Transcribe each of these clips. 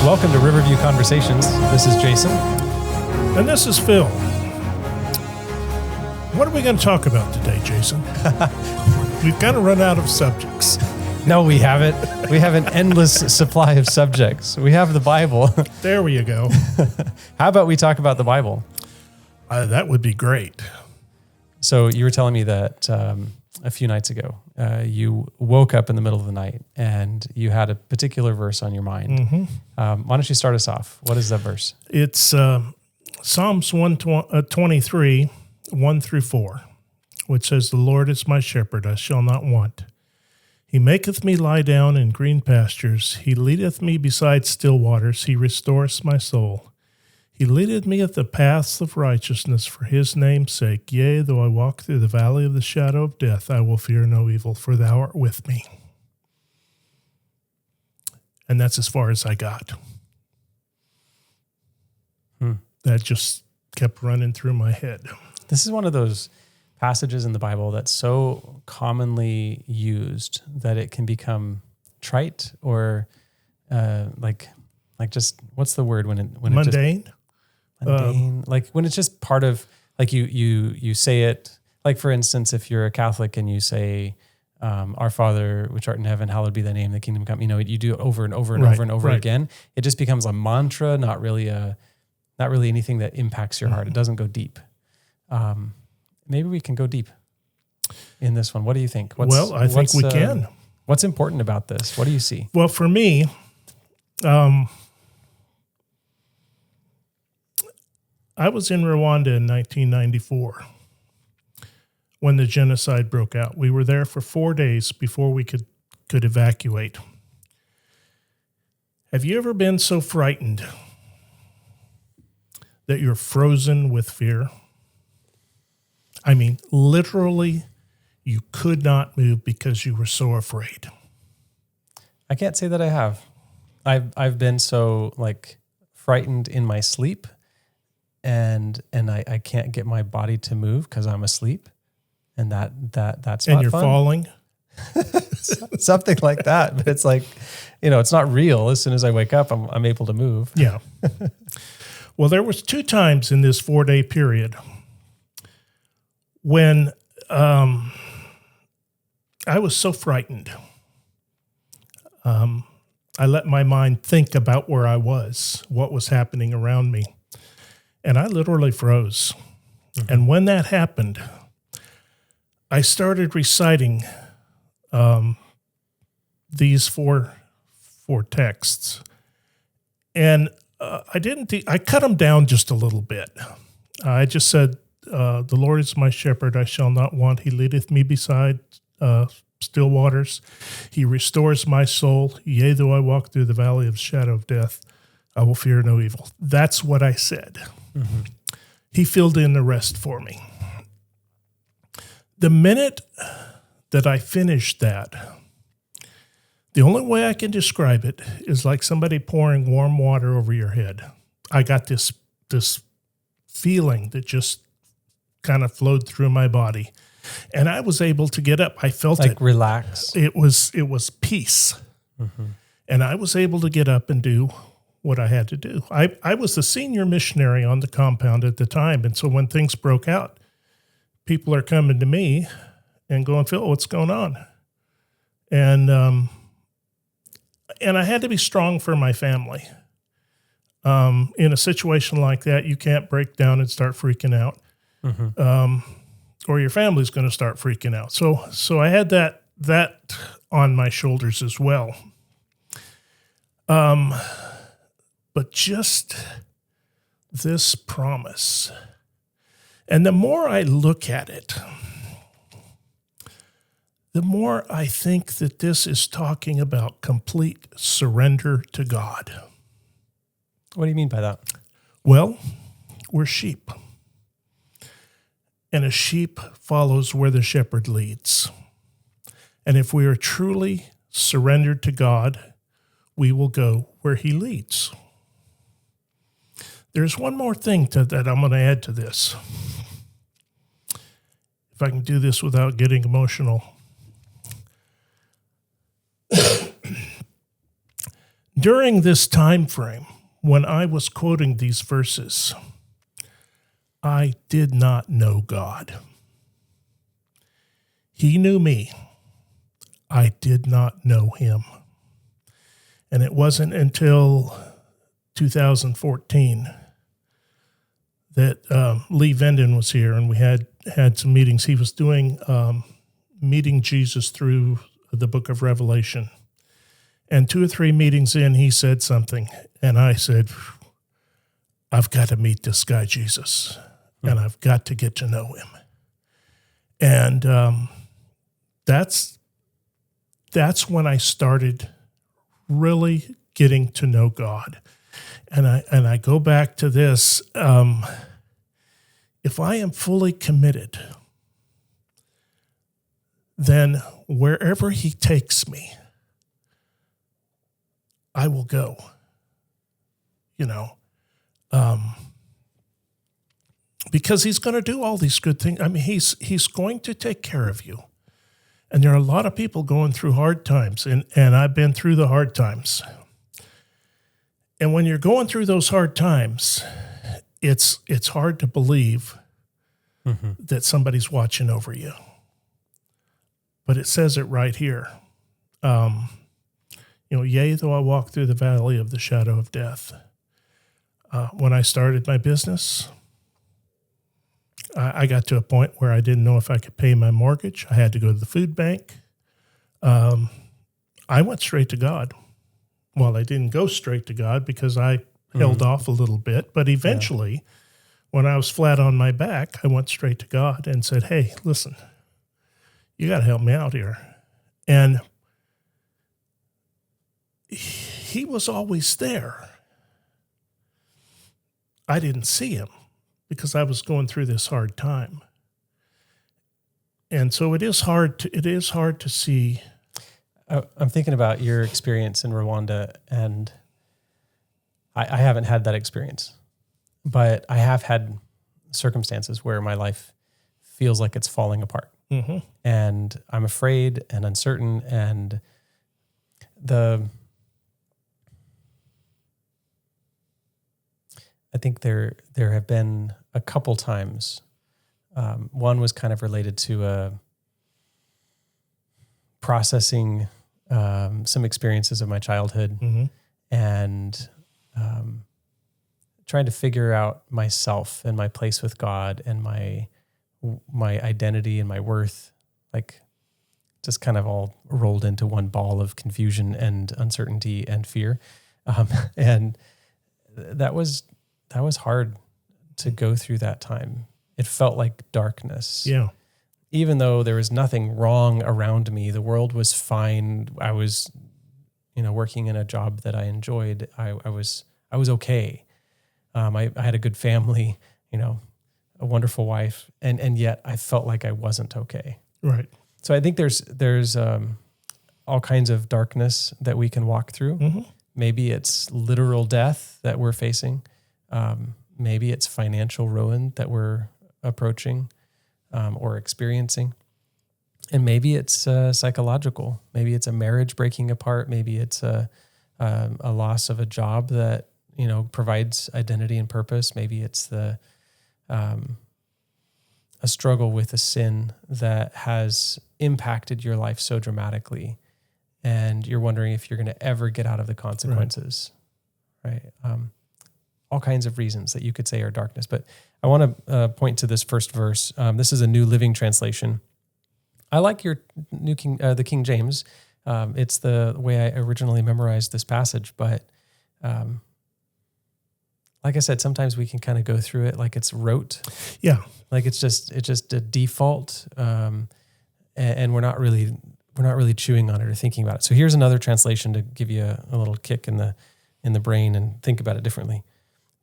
Welcome to Riverview Conversations. This is Jason. And this is Phil. What are we going to talk about today, Jason? We've kind of run out of subjects. No, we haven't. We have an endless supply of subjects. We have the Bible. There you go. How about we talk about the Bible? That would be great. So you were telling me that a few nights ago, you woke up in the middle of the night and you had a particular verse on your mind. Mm-hmm. Why don't you start us off? What is that verse? It's Psalms 123, 1 through 4, which says, "The Lord is my shepherd, I shall not want. He maketh me lie down in green pastures. He leadeth me beside still waters. He restoreth my soul. He leadeth me at the paths of righteousness for his name's sake. Yea, though I walk through the valley of the shadow of death, I will fear no evil, for thou art with me." And that's as far as I got. That just kept running through my head. This is one of those passages in the Bible that's so commonly used that it can become trite or like just, what's the word when Mundane? Mundane, like when it's just part of, like you say it, like for instance, if you're a Catholic and you say, "Our Father, which art in heaven, hallowed be thy name, the kingdom come," you do it over and over and over and over again. It just becomes a mantra, not really anything that impacts your heart. It doesn't go deep. Maybe we can go deep in this one. What do you think? I think we can. What's important about this? What do you see? Well, for me, I was in Rwanda in 1994 when the genocide broke out. We were there for 4 days before we could evacuate. Have you ever been so frightened that you're frozen with fear? I mean, literally, you could not move because you were so afraid. I can't say that I have. I've been so frightened in my sleep, and I can't get my body to move because I'm asleep, and that's and not you're fun. Falling. Something like that, but it's it's not real. As soon as I wake up, I'm able to move. Yeah. Well, there was 2 times in this 4-day period when I was so frightened. I let my mind think about where I was, what was happening around me, and I literally froze. Mm-hmm. And when that happened, I started reciting these four texts, and I cut them down just a little bit. I just said, "The Lord is my shepherd, I shall not want. He leadeth me beside still waters. He restores my soul. Yea, though I walk through the valley of the shadow of death, I will fear no evil." That's what I said. Mm-hmm. He filled in the rest for me. The minute that I finished that, the only way I can describe it is like somebody pouring warm water over your head. I got this feeling that just kind of flowed through my body, and I was able to get up. I felt it. Relax. It was peace. Mm-hmm. And I was able to get up and do what I had to do. I was the senior missionary on the compound at the time, and so when things broke out, people are coming to me and going, "Phil, what's going on?" And I had to be strong for my family. In a situation like that, you can't break down and start freaking out, or your family's going to start freaking out. So I had that on my shoulders as well. But just this promise, and the more I look at it, the more I think that this is talking about complete surrender to God. What do you mean by that? Well, we're sheep. And a sheep follows where the shepherd leads. And if we are truly surrendered to God, we will go where he leads. There's one more thing that I'm going to add to this. If I can do this without getting emotional. during this time frame, when I was quoting these verses, I did not know God. He knew me. I did not know him. And it wasn't until 2014 that Lee Venden was here, and we had some meetings. He was doing meeting Jesus through the book of Revelation. And 2 or 3 meetings in, he said something, and I said, I've got to meet this guy, Jesus, and I've got to get to know him. And that's when I started really getting to know God. And I go back to this, if I am fully committed, then wherever he takes me, I will go, because he's going to do all these good things. I mean, he's going to take care of you. And there are a lot of people going through hard times, and I've been through the hard times. And when you're going through those hard times, it's hard to believe that somebody's watching over you. But it says it right here. Yea, though I walk through the valley of the shadow of death. When I started my business, I got to a point where I didn't know if I could pay my mortgage. I had to go to the food bank. I went straight to God. Well, I didn't go straight to God because I held off a little bit. But eventually, when I was flat on my back, I went straight to God and said, hey, listen, you got to help me out here. And he was always there. I didn't see him because I was going through this hard time. And so it is hard to see. I'm thinking about your experience in Rwanda, and I haven't had that experience, but I have had circumstances where my life feels like it's falling apart. Mm-hmm. And I'm afraid and uncertain, and I think there have been a couple times. One was kind of related to processing some experiences of my childhood, and trying to figure out myself and my place with God and my identity and my worth, like just kind of all rolled into one ball of confusion and uncertainty and fear. And that was hard to go through that time. It felt like darkness. Yeah. Even though there was nothing wrong around me, the world was fine. I was, working in a job that I enjoyed. I was okay. I had a good family, a wonderful wife, and yet I felt like I wasn't okay. Right. So I think there's all kinds of darkness that we can walk through. Mm-hmm. Maybe it's literal death that we're facing. Maybe it's financial ruin that we're approaching or experiencing. And maybe it's psychological. Maybe it's a marriage breaking apart. Maybe it's a loss of a job that, provides identity and purpose. Maybe it's a struggle with a sin that has impacted your life so dramatically, and you're wondering if you're going to ever get out of the consequences, right? All kinds of reasons that you could say are darkness. But I want to point to this first verse. This is a New Living Translation. I like your the King James. It's the way I originally memorized this passage, but like I said, sometimes we can kind of go through it like it's rote. Yeah. Like it's just a default, and we're not really chewing on it or thinking about it. So here's another translation to give you a little kick in the brain and think about it differently.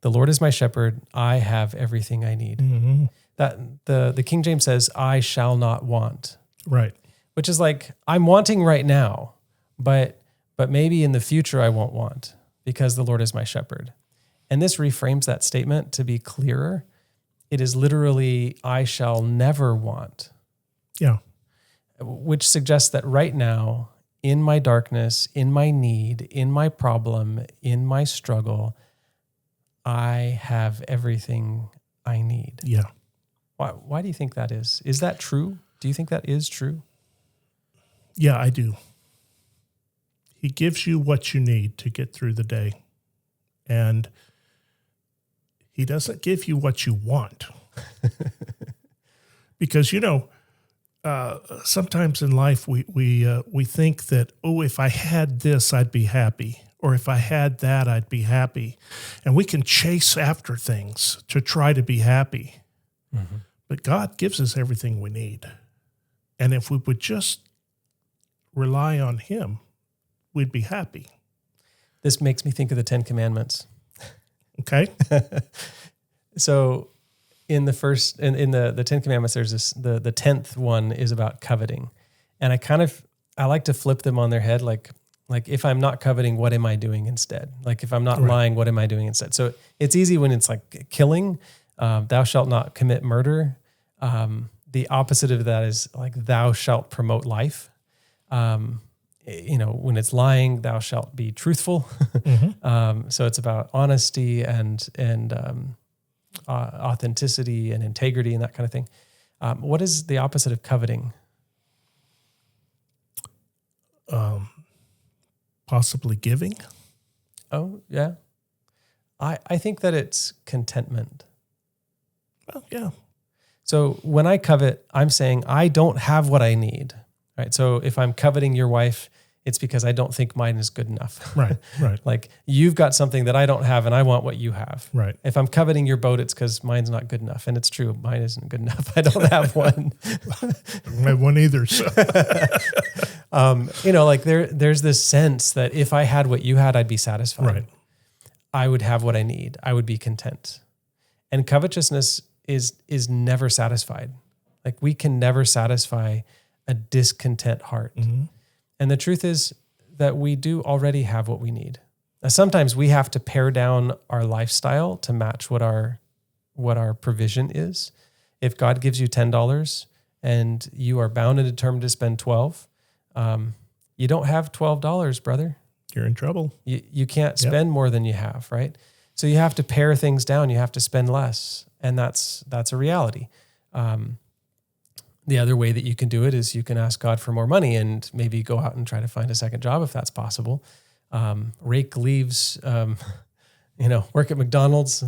The Lord is my shepherd; I have everything I need. Mm-hmm. That the King James says, "I shall not want." Right. Which is like I'm wanting right now, but maybe in the future I won't want because the Lord is my shepherd. And this reframes that statement to be clearer. It is literally, I shall never want. Yeah. Which suggests that right now, in my darkness, in my need, in my problem, in my struggle, I have everything I need. Yeah. Why do you think that is? Is that true? Do you think that is true? Yeah, I do. He gives you what you need to get through the day. And he doesn't give you what you want. Because, sometimes in life we think that, if I had this, I'd be happy. Or if I had that, I'd be happy. And we can chase after things to try to be happy. Mm-hmm. But God gives us everything we need. And if we would just rely on him, we'd be happy. This makes me think of the 10 Commandments. Okay. So in the 10 Commandments, there's this, the 10th one is about coveting. And I like to flip them on their head. Like if I'm not coveting, what am I doing instead? Like if I'm not lying, what am I doing instead? So it's easy when it's like killing, thou shalt not commit murder. The opposite of that is like, thou shalt promote life. When it's lying, thou shalt be truthful. Mm-hmm. So it's about honesty and authenticity and integrity and that kind of thing. What is the opposite of coveting? Possibly giving. Oh, yeah. I think that it's contentment. Well, yeah. So when I covet, I'm saying I don't have what I need. Right. So if I'm coveting your wife, it's because I don't think mine is good enough. Right. Like you've got something that I don't have and I want what you have. Right. If I'm coveting your boat, it's because mine's not good enough. And it's true. Mine isn't good enough. I don't have one. I don't have one either. So. There's this sense that if I had what you had, I'd be satisfied. Right. I would have what I need. I would be content. And covetousness is never satisfied. Like we can never satisfy a discontent heart. Mm-hmm. And the truth is that we do already have what we need. Now, sometimes we have to pare down our lifestyle to match what our provision is. If God gives you $10 and you are bound and determined to spend $12, you don't have $12, brother. You're in trouble. You can't spend more than you have, right? So you have to pare things down. You have to spend less. And that's a reality. The other way that you can do it is you can ask God for more money and maybe go out and try to find a second job if that's possible. Rake leaves, work at McDonald's,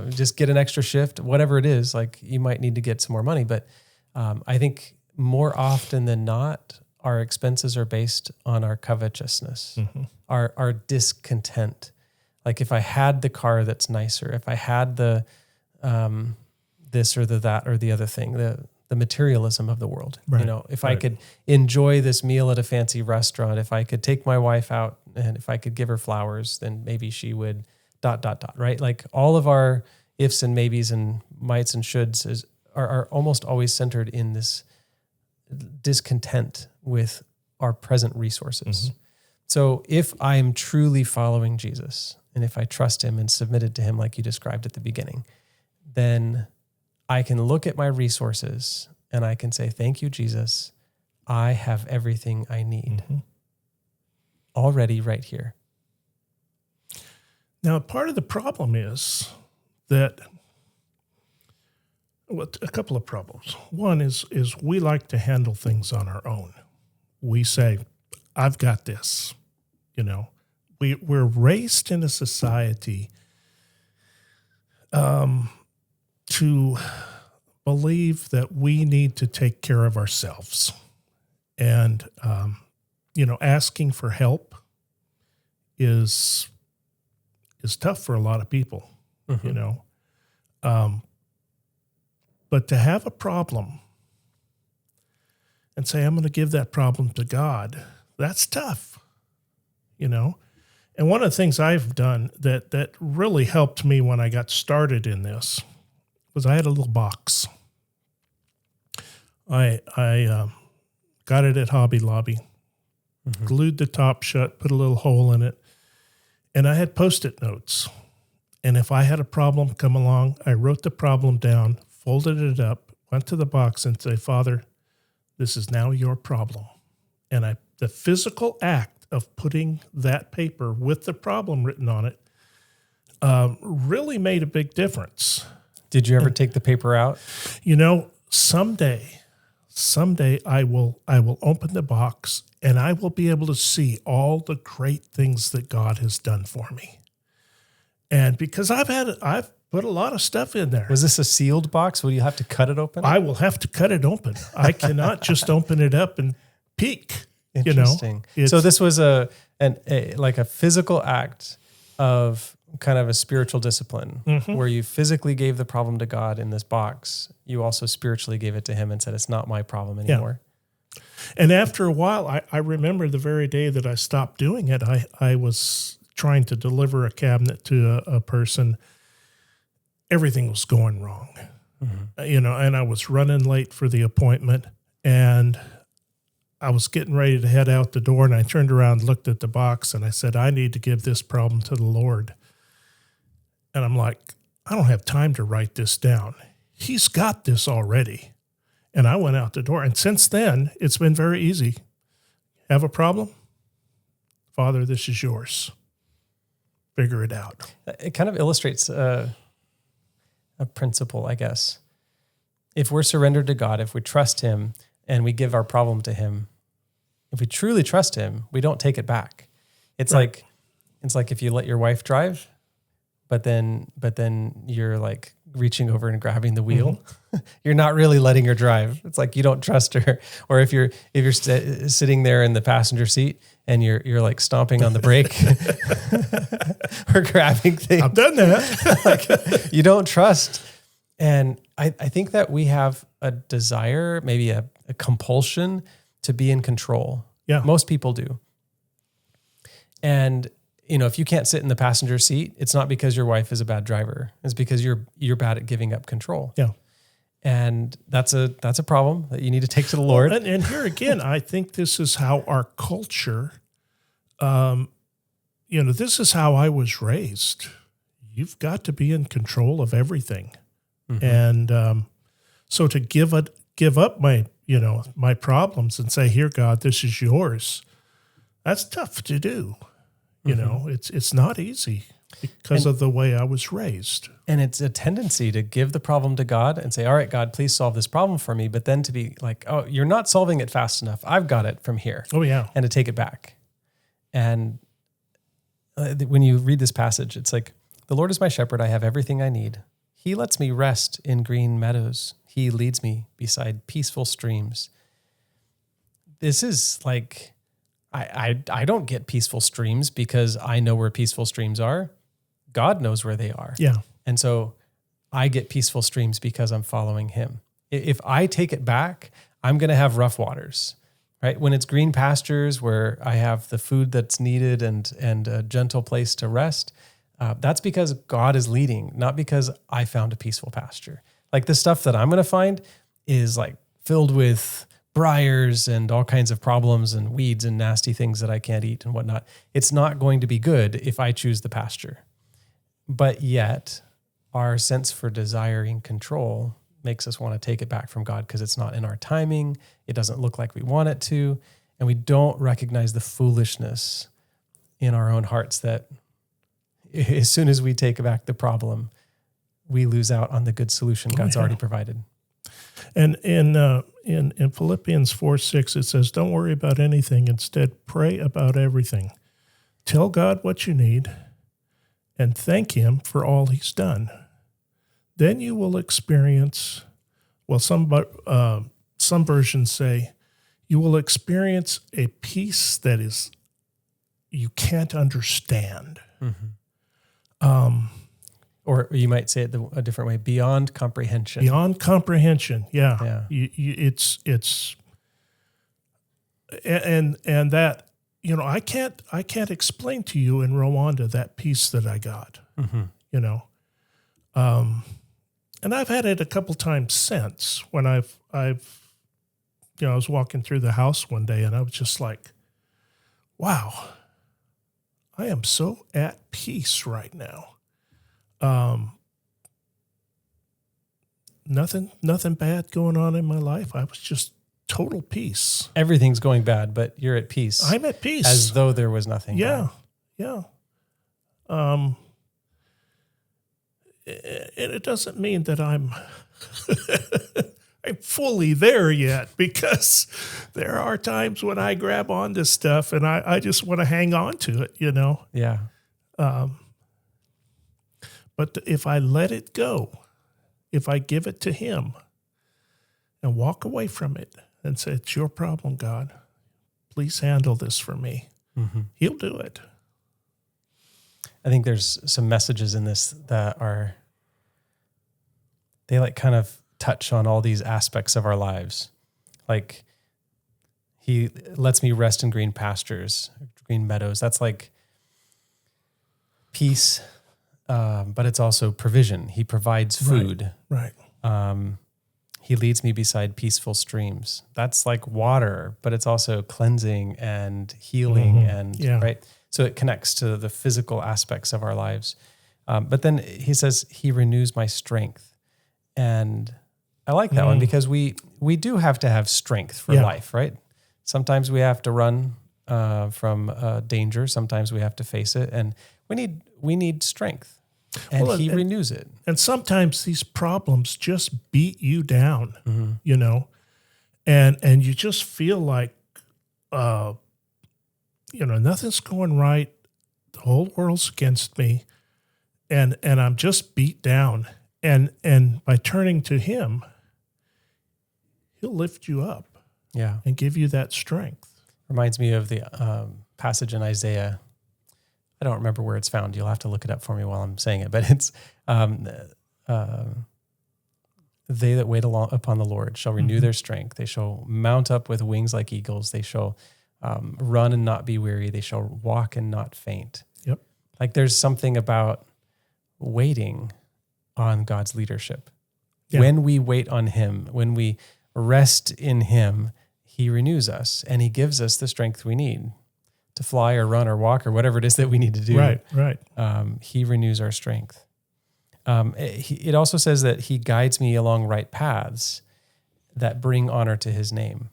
just get an extra shift, whatever it is. Like you might need to get some more money. But I think more often than not, our expenses are based on our covetousness, mm-hmm. our discontent. Like if I had the car that's nicer, if I had the this or the that or the other thing, the materialism of the world. Right. If I could enjoy this meal at a fancy restaurant, if I could take my wife out and if I could give her flowers, then maybe she would ... right? Like all of our ifs and maybes and mights and shoulds are almost always centered in this discontent with our present resources. Mm-hmm. So if I'm truly following Jesus and if I trust him and submitted to him like you described at the beginning, then I can look at my resources and I can say, thank you, Jesus. I have everything I need already right here. Now, part of the problem is that, a couple of problems. One is we like to handle things on our own. We say, I've got this. We're raised in a society to believe that we need to take care of ourselves. And, asking for help is tough for a lot of people, mm-hmm. But to have a problem and say, I'm going to give that problem to God, that's tough, And one of the things I've done that really helped me when I got started in this was I had a little box. I got it at Hobby Lobby, mm-hmm. glued the top shut, put a little hole in it, and I had Post-it notes. And if I had a problem come along, I wrote the problem down, folded it up, went to the box and said, Father, this is now your problem. And I the physical act of putting that paper with the problem written on it really made a big difference. Did you ever take the paper out? Someday I will open the box and I will be able to see all the great things that God has done for me. And because I've put a lot of stuff in there. Was this a sealed box? Will you have to cut it open? I will have to cut it open. I cannot just open it up and peek. Interesting. So this was a physical act of kind of a spiritual discipline where you physically gave the problem to God in this box. You also spiritually gave it to him and said, it's not my problem anymore. Yeah. And after a while, I remember the very day that I stopped doing it, I was trying to deliver a cabinet to a person. Everything was going wrong, and I was running late for the appointment, and I was getting ready to head out the door, and I turned around, looked at the box, and I said, I need to give this problem to the Lord. And I'm like, I don't have time to write this down. He's got this already. And I went out the door. And since then, it's been very easy. Have a problem? Father, this is yours. Figure it out. It kind of illustrates a principle, I guess. If we're surrendered to God, if we trust him and we give our problem to him, if we truly trust him, we don't take it back. It's right. It's like if you let your wife drive, but then you're like reaching over and grabbing the wheel. You're not really letting her drive. It's like you don't trust her. Or if you're sitting there in the passenger seat and you're like stomping on the brake or grabbing things. I've done that. Like you don't trust. And I think that we have a desire, maybe a compulsion to be in control. Yeah. Most people do. And if you can't sit in the passenger seat, it's not because your wife is a bad driver. It's because you're bad at giving up control. Yeah. And that's a problem that you need to take to the Lord. Well, and here again, I think this is how our culture, this is how I was raised. You've got to be in control of everything. And so to give up my problems and say, here, God, this is yours, that's tough to do. It's not easy because of the way I was raised. And it's a tendency to give the problem to God and say, all right, God, please solve this problem for me. But then to be like, oh, you're not solving it fast enough. I've got it from here. Oh, yeah. And to take it back. And when you read this passage, it's like, the Lord is my shepherd. I have everything I need. He lets me rest in green meadows. He leads me beside peaceful streams. This is like... I don't get peaceful streams because I know where peaceful streams are. God knows where they are. Yeah. And so I get peaceful streams because I'm following him. If I take it back, I'm going to have rough waters, right? When it's green pastures where I have the food that's needed and a gentle place to rest, that's because God is leading, not because I found a peaceful pasture. Like the stuff that I'm going to find is like filled with briars and all kinds of problems and weeds and nasty things that I can't eat and whatnot. It's not going to be good if I choose the pasture. But yet, our sense for desiring control makes us want to take it back from God because it's not in our timing. It doesn't look like we want it to. And we don't recognize the foolishness in our own hearts that as soon as we take back the problem, we lose out on the good solution God's already provided. And in Philippians 4:6, it says, don't worry about anything. Instead, pray about everything. Tell God what you need and thank him for all he's done. Then you will experience, some versions say, you will experience a peace that is you can't understand. Or you might say it a different way, beyond comprehension. Beyond comprehension, yeah. It's that, I can't explain to you in Rwanda that peace that I got, and I've had it a couple times since when I was walking through the house one day and I was just like, wow, I am so at peace right now. Nothing bad going on in my life. I was just total peace. Everything's going bad, but you're at peace. I'm at peace. As though there was nothing Yeah, bad. yeah. It doesn't mean that I'm fully there yet, because there are times when I grab onto stuff and I just want to hang on to it, Yeah. But if I let it go, if I give it to him and walk away from it and say, it's your problem, God, please handle this for me, he'll do it. I think there's some messages in this that they like kind of touch on all these aspects of our lives. Like, he lets me rest in green pastures, green meadows. That's like peace, but it's also provision. He provides food. Right. He leads me beside peaceful streams. That's like water, but it's also cleansing and healing right? So it connects to the physical aspects of our lives. But then he says, he renews my strength. And I like that one, because we do have to have strength for life, right? Sometimes we have to run from danger. Sometimes we have to face it. And we need strength. And he renews it. And sometimes these problems just beat you down, and you just feel like, nothing's going right. The whole world's against me, and I'm just beat down. And by turning to him, he'll lift you up, and give you that strength. Reminds me of the passage in Isaiah. I don't remember where it's found. You'll have to look it up for me while I'm saying it. But it's they that wait upon the Lord shall renew their strength. They shall mount up with wings like eagles. They shall run and not be weary. They shall walk and not faint. Yep. Like, there's something about waiting on God's leadership. Yeah. When we wait on him, when we rest in him, he renews us and he gives us the strength we need to fly or run or walk or whatever it is that we need to do. Right. He renews our strength. It also says that he guides me along right paths that bring honor to his name.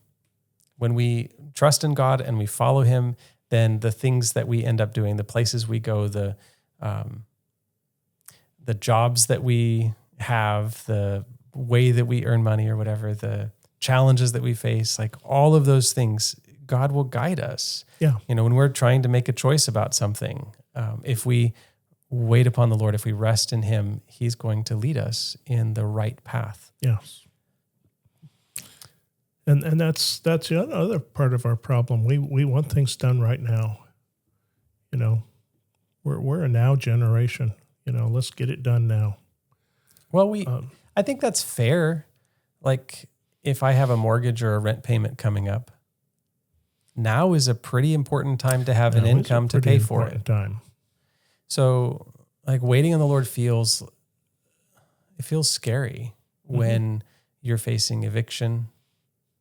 When we trust in God and we follow him, then the things that we end up doing, the places we go, the jobs that we have, the way that we earn money or whatever, the challenges that we face, like all of those things, God will guide us. Yeah. When we're trying to make a choice about something, if we wait upon the Lord, if we rest in him, he's going to lead us in the right path. Yes. And that's the other part of our problem. We want things done right now. We're a now generation. Let's get it done now. Well, I think that's fair. Like, if I have a mortgage or a rent payment coming up, now is a pretty important time to have an income to pay for it. Time. So, like, waiting on the Lord feels scary when you're facing eviction,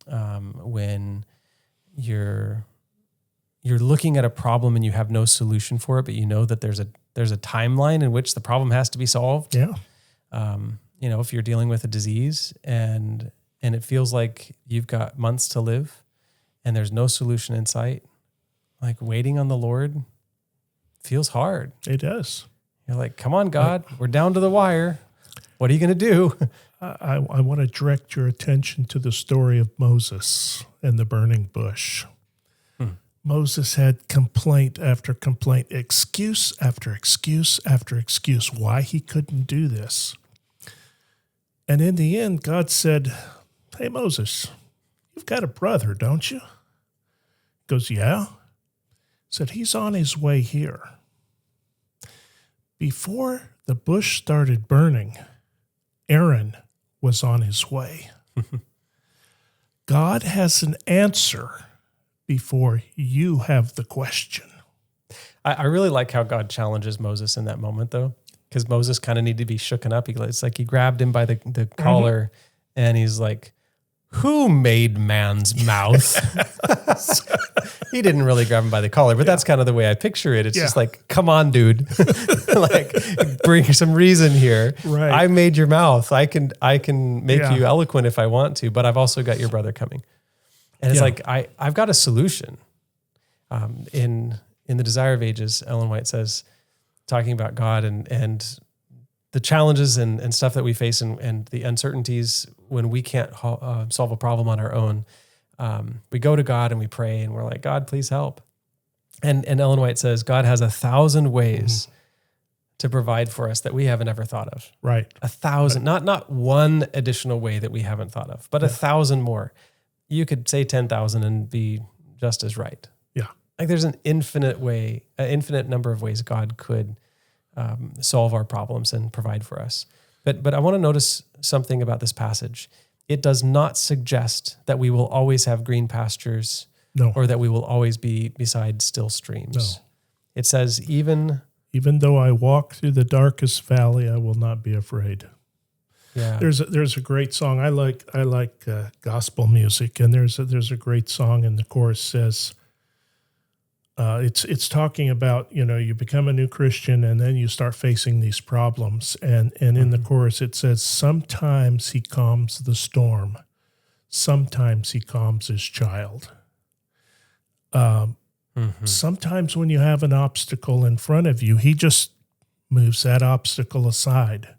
when you're looking at a problem and you have no solution for it, but you know that there's a timeline in which the problem has to be solved. Yeah. If you're dealing with a disease and it feels like you've got months to live and there's no solution in sight, like, waiting on the Lord feels hard. It does. You're like, come on, God, we're down to the wire. What are you going to do? I want to direct your attention to the story of Moses and the burning bush. Moses had complaint after complaint, excuse after excuse after excuse why he couldn't do this. And in the end, God said, hey, Moses, you've got a brother, don't you? He goes, yeah. Said, he's on his way here. Before the bush started burning, Aaron was on his way. God has an answer before you have the question. I really like how God challenges Moses in that moment, though, because Moses kind of needed to be shooken up. It's like he grabbed him by the collar and he's like, who made man's mouth? He didn't really grab him by the collar, but that's kind of the way I picture it. It's just like, come on, dude. Like, bring some reason here. Right. I made your mouth. I can make you eloquent if I want to, but I've also got your brother coming. And it's like, I've got a solution. In The Desire of Ages, Ellen White says, talking about God and the challenges and stuff that we face and the uncertainties when we can't solve a problem on our own, we go to God and we pray and we're like, God, please help. And Ellen White says, God has 1,000 ways to provide for us that we haven't ever thought of. Right. 1,000, not one additional way that we haven't thought of, but 1,000 more. You could say 10,000 and be just as right. Yeah. Like there's an infinite number of ways God could solve our problems and provide for us. But I want to notice something about this passage. It does not suggest that we will always have green pastures, or that we will always be beside still streams. No. It says, even though I walk through the darkest valley, I will not be afraid. Yeah. There's a great song. I like gospel music, and there's a great song, and the chorus says, it's talking about, you become a new Christian and then you start facing these problems. And in the chorus, it says, sometimes he calms the storm. Sometimes he calms his child. Sometimes when you have an obstacle in front of you, he just moves that obstacle aside.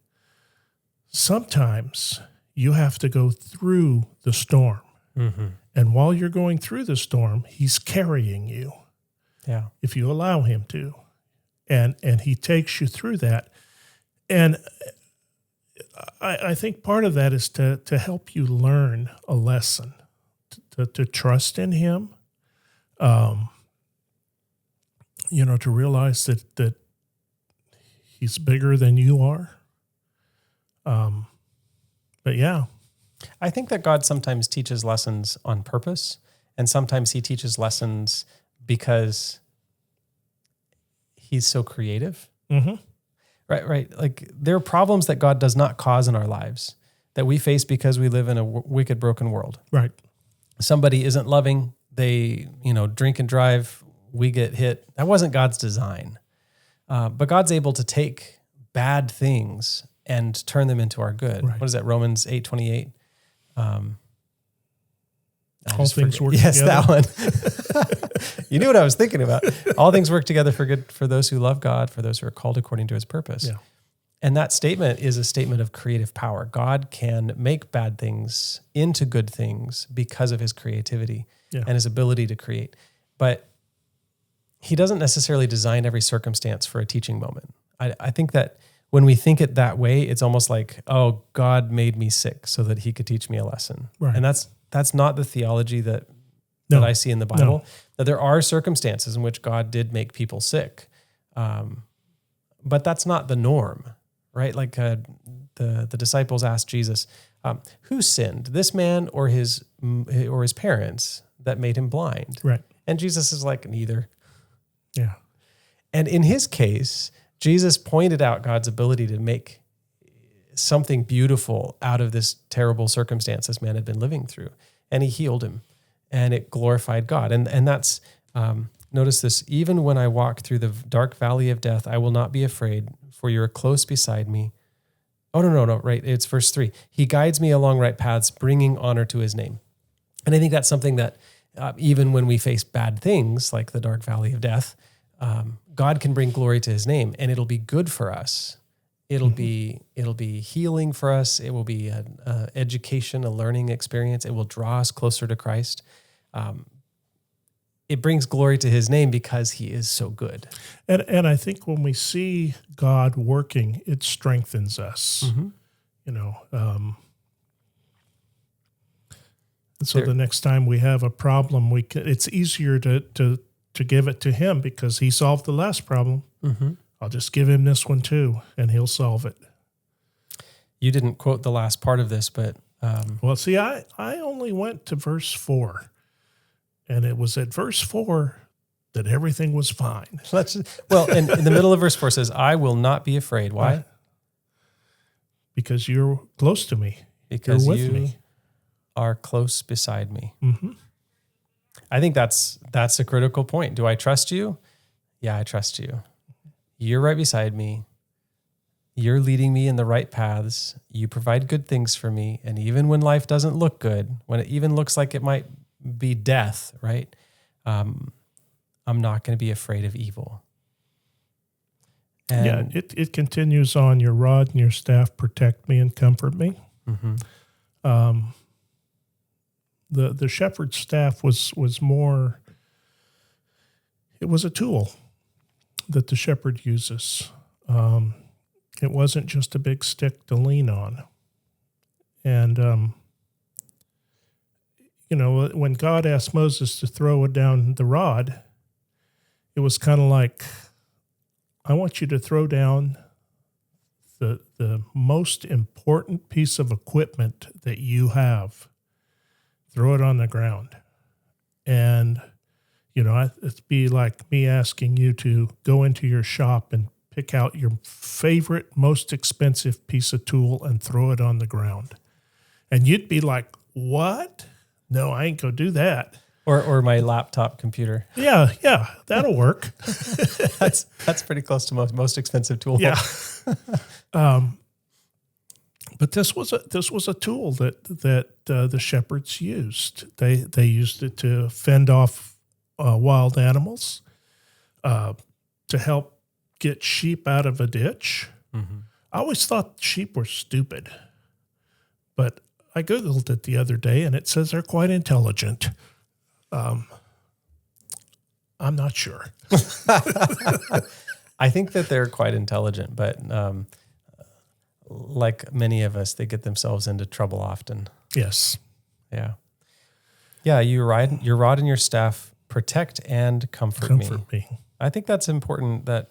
Sometimes you have to go through the storm. And while you're going through the storm, he's carrying you. Yeah. If you allow him to. And he takes you through that. And I think part of that is to help you learn a lesson, to trust in him, to realize that he's bigger than you are. But yeah. I think that God sometimes teaches lessons on purpose, and sometimes he teaches lessons because he's so creative. Right. Like there are problems that God does not cause in our lives that we face because we live in a wicked, broken world. Right. Somebody isn't loving, they, drink and drive, we get hit. That wasn't God's design. But God's able to take bad things and turn them into our good. Right. What is that? Romans 8:28. All things work together. Yes, that one. You knew what I was thinking about. All things work together for good for those who love God, for those who are called according to his purpose. Yeah. And that statement is a statement of creative power. God can make bad things into good things because of his creativity and his ability to create. But he doesn't necessarily design every circumstance for a teaching moment. I think that when we think it that way, it's almost like, oh, God made me sick so that he could teach me a lesson. Right. And that's not the theology that I see in the Bible. No. That there are circumstances in which God did make people sick. But that's not the norm, right? Like the disciples asked Jesus, who sinned, this man or his parents that made him blind? Right. And Jesus is like, neither. Yeah. And in his case, Jesus pointed out God's ability to make something beautiful out of this terrible circumstance this man had been living through. And he healed him, and it glorified God. And that's, notice this, even when I walk through the dark valley of death, I will not be afraid, for you're close beside me. Oh, no, right. It's verse 3. He guides me along right paths, bringing honor to his name. And I think that's something that even when we face bad things like the dark valley of death, God can bring glory to his name, and it'll be good for us. It'll be healing for us. It will be an education, a learning experience. It will draw us closer to Christ. It brings glory to his name because he is so good. And I think when we see God working, it strengthens us. So the next time we have a problem, it's easier to give it to him because he solved the last problem. I'll just give him this one too, and he'll solve it. You didn't quote the last part of this, but... Well, see, I only went to verse 4, and it was at verse 4 that everything was fine. In the middle of verse 4 says, I will not be afraid. Why? Because you're close to me. Because you're you with me. Are close beside me. I think that's a critical point. Do I trust you? Yeah, I trust you. You're right beside me. You're leading me in the right paths. You provide good things for me. And even when life doesn't look good, when it even looks like it might be death, right? I'm not going to be afraid of evil. And it continues on. Your rod and your staff protect me and comfort me. Mm-hmm. The shepherd's staff was more. It was a tool that the shepherd uses. It wasn't just a big stick to lean on. And when God asked Moses to throw down the rod, it was kind of like, I want you to throw down the most important piece of equipment that you have. Throw it on the ground. And, it'd be like me asking you to go into your shop and pick out your favorite, most expensive piece of tool and throw it on the ground. And you'd be like, what? No, I ain't going to do that. Or my laptop computer. Yeah, that'll work. That's pretty close to most expensive tool. Yeah. But this was a tool that the shepherds used. They used it to fend off wild animals, to help get sheep out of a ditch. Mm-hmm. I always thought sheep were stupid, but I Googled it the other day and it says they're quite intelligent. I'm not sure. I think that they're quite intelligent, but like many of us, they get themselves into trouble often. Yes. Yeah. Yeah, your rod and your staff protect and comfort me. I think that's important, that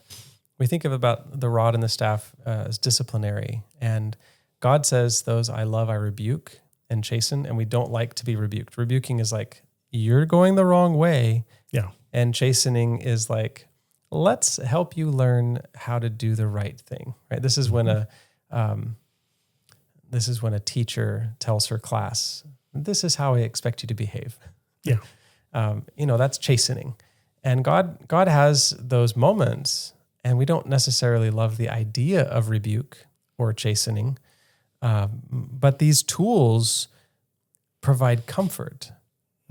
we think about the rod and the staff as disciplinary. And God says, those I love, I rebuke and chasten, and we don't like to be rebuked. Rebuking is like, you're going the wrong way. Yeah. And chastening is like, let's help you learn how to do the right thing. Right? This is when a teacher tells her class, this is how I expect you to behave. Yeah. That's chastening. And God has those moments, and we don't necessarily love the idea of rebuke or chastening. But these tools provide comfort.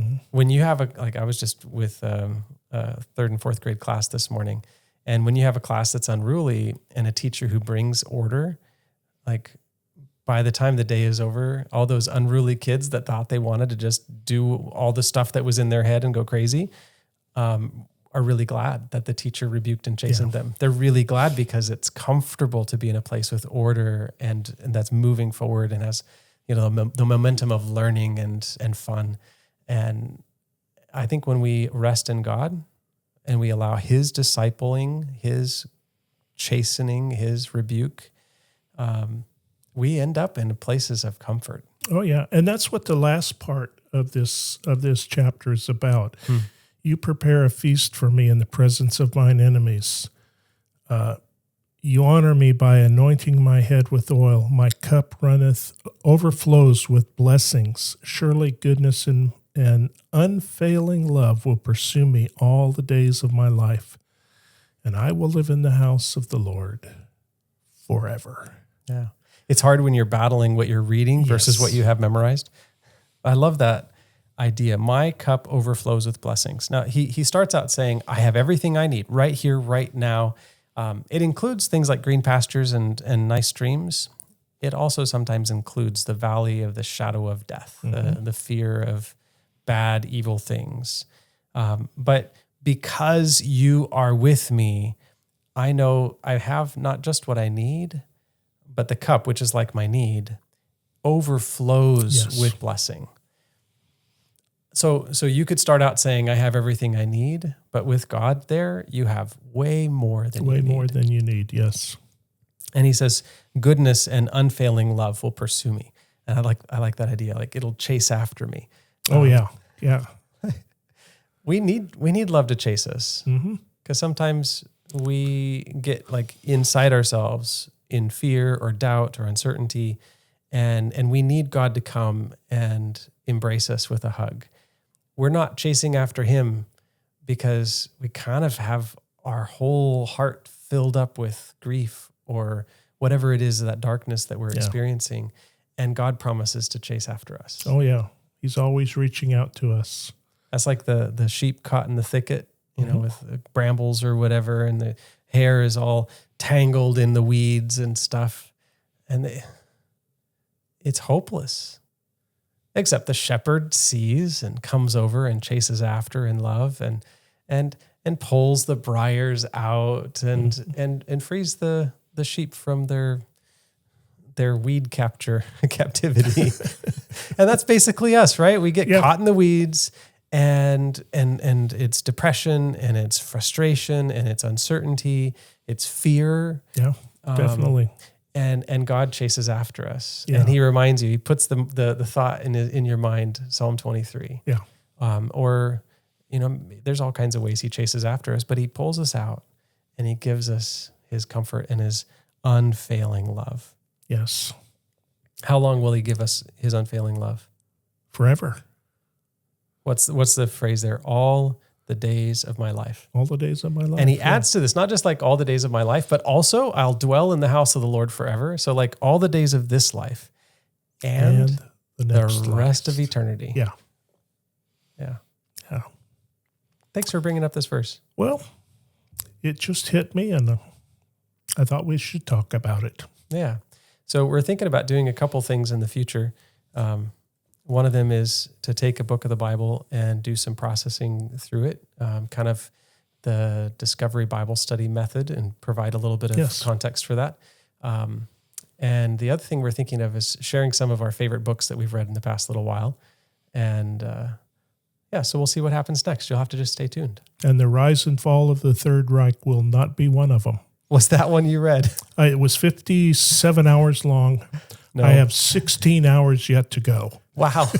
Mm-hmm. When you have I was just with a 3rd and 4th grade class this morning, and when you have a class that's unruly and a teacher who brings order, like by the time the day is over, all those unruly kids that thought they wanted to just do all the stuff that was in their head and go crazy, are really glad that the teacher rebuked and chastened them. They're really glad because it's comfortable to be in a place with order and that's moving forward and has, the momentum of learning and fun. And I think when we rest in God and we allow His discipling, His chastening, His rebuke, we end up in places of comfort. Oh yeah, and that's what the last part of this chapter is about. You prepare a feast for me in the presence of mine enemies. You honor me by anointing my head with oil. My cup overflows with blessings. Surely goodness and unfailing love will pursue me all the days of my life, and I will live in the house of the Lord forever. Yeah. It's hard when you're battling what you're reading versus what you have memorized. I love that idea. My cup overflows with blessings. Now, he starts out saying, I have everything I need right here, right now. It includes things like green pastures and nice streams. It also sometimes includes the valley of the shadow of death, the fear of bad, evil things. But because you are with me, I know I have not just what I need, but the cup, which is like my need, overflows with blessing. So you could start out saying, I have everything I need, but with God there, you have way more than you need. Way more than you need, yes. And he says, goodness and unfailing love will pursue me. And I like that idea. Like it'll chase after me. Oh yeah. We need love to chase us. Because sometimes we get like inside ourselves in fear or doubt or uncertainty. And we need God to come and embrace us with a hug. We're not chasing after him because we kind of have our whole heart filled up with grief or whatever it is, that darkness that we're experiencing. And God promises to chase after us. Oh, yeah. He's always reaching out to us. That's like the sheep caught in the thicket, with brambles or whatever, and the hair is all tangled in the weeds and stuff. And it's hopeless. Except the shepherd sees and comes over and chases after in love and pulls the briars out and frees the sheep from their weed captivity. And that's basically us, right? We get caught in the weeds and it's depression and it's frustration and it's uncertainty, it's fear. Yeah, definitely. And God chases after us, Yeah. and He reminds you. He puts the thought in your mind, Psalm 23. Yeah. Or there's all kinds of ways He chases after us, but He pulls us out, and He gives us His comfort and His unfailing love. Yes. How long will He give us His unfailing love? Forever. What's the phrase there? All the days of my life. All the days of my life. And He adds to this, not just like all the days of my life, but also I'll dwell in the house of the Lord forever. So like all the days of this life and the rest of eternity. Yeah. Yeah. Yeah. Thanks for bringing up this verse. Well, it just hit me, and I thought we should talk about it. Yeah. So we're thinking about doing a couple things in the future. One of them is to take a book of the Bible and do some processing through it, kind of the Discovery Bible Study method, and provide a little bit of context for that. And the other thing we're thinking of is sharing some of our favorite books that we've read in the past little while. And so we'll see what happens next. You'll have to just stay tuned. And the rise and fall of the Third Reich will not be one of them. Was that one you read? It was 57 hours long. No. I have 16 hours yet to go. Wow.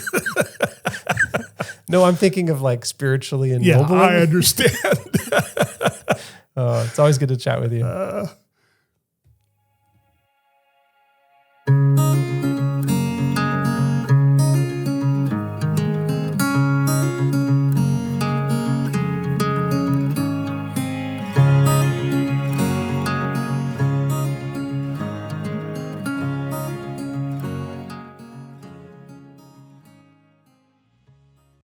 No, I'm thinking of like spiritually ennobling. Yeah, I understand. It's always good to chat with you.